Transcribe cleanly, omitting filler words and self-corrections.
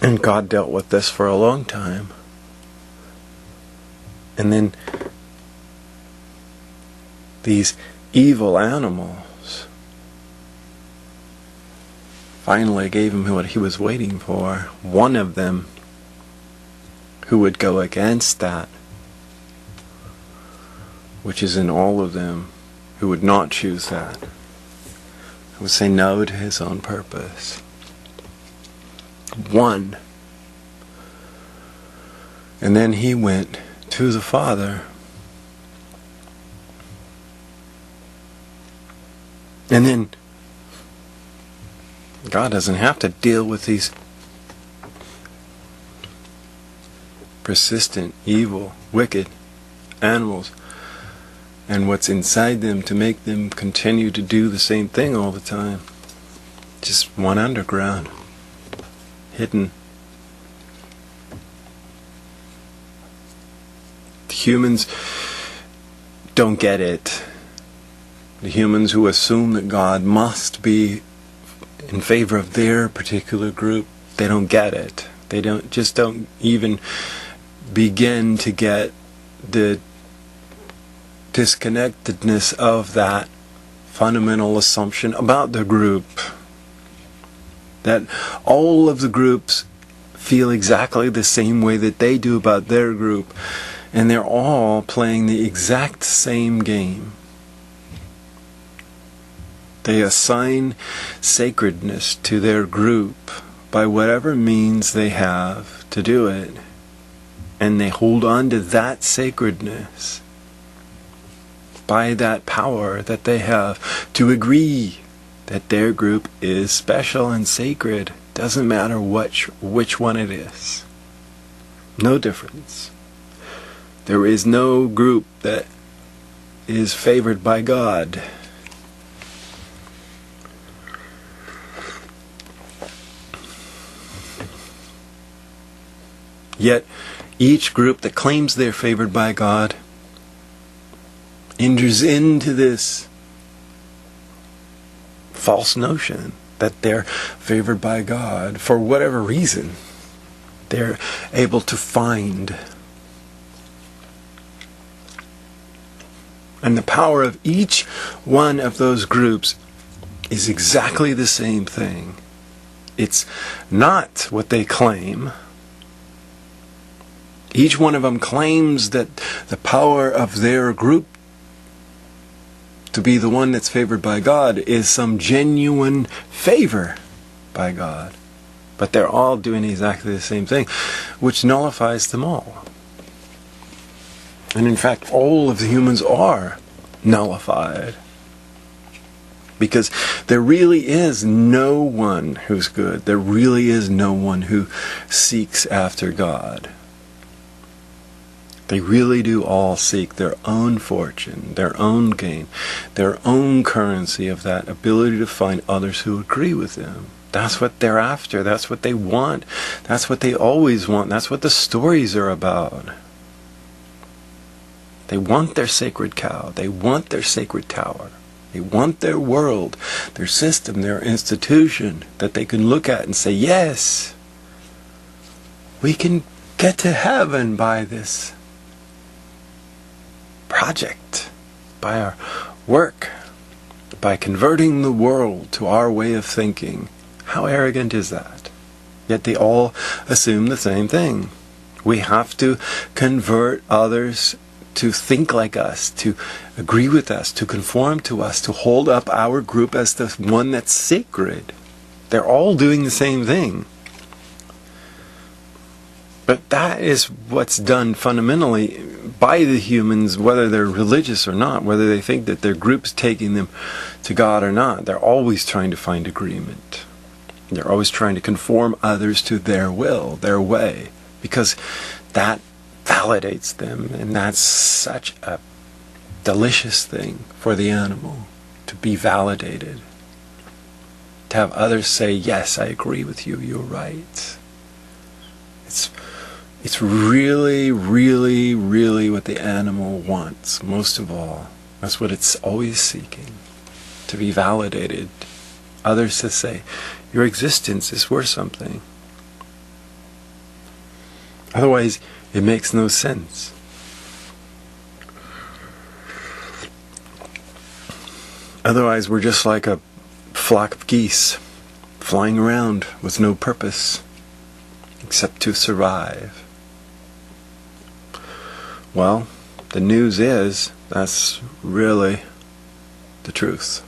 And God dealt with this for a long time. And then these evil animals finally gave him what he was waiting for. One of them who would go against that, which is in all of them, who would not choose that, who would say no to his own purpose. One. And then he went to the Father. And then God doesn't have to deal with these persistent, evil, wicked animals and what's inside them to make them continue to do the same thing all the time. Just one underground, hidden. The humans don't get it. The humans who assume that God must be in favor of their particular group, they don't get it. They don't even begin to get the disconnectedness of that fundamental assumption about the group. That all of the groups feel exactly the same way that they do about their group, and they're all playing the exact same game. They assign sacredness to their group by whatever means they have to do it. And they hold on to that sacredness by that power that they have to agree that their group is special and sacred. Doesn't matter which one it is. No difference. There is no group that is favored by God. Yet, each group that claims they're favored by God enters into this false notion that they're favored by God for whatever reason they're able to find. And the power of each one of those groups is exactly the same thing. It's not what they claim. Each one of them claims that the power of their group to be the one that's favored by God is some genuine favor by God. But they're all doing exactly the same thing, which nullifies them all. And in fact, all of the humans are nullified. Because there really is no one who's good. There really is no one who seeks after God. They really do all seek their own fortune, their own gain, their own currency of that ability to find others who agree with them. That's what they're after. That's what they want. That's what they always want. That's what the stories are about. They want their sacred cow. They want their sacred tower. They want their world, their system, their institution that they can look at and say, yes, we can get to heaven by this project, by our work, by converting the world to our way of thinking. How arrogant is that? Yet they all assume the same thing. We have to convert others to think like us, to agree with us, to conform to us, to hold up our group as the one that's sacred. They're all doing the same thing. But that is what's done fundamentally by the humans, whether they're religious or not, whether they think that their group's taking them to God or not. They're always trying to find agreement. They're always trying to conform others to their will, their way, because that validates them, and that's such a delicious thing for the animal, to be validated. To have others say, yes, I agree with you, you're right. It's really, really, really what the animal wants, most of all. That's what it's always seeking, to be validated. Others to say, your existence is worth something. Otherwise, it makes no sense. Otherwise, we're just like a flock of geese flying around with no purpose except to survive. Well, the news is that's really the truth.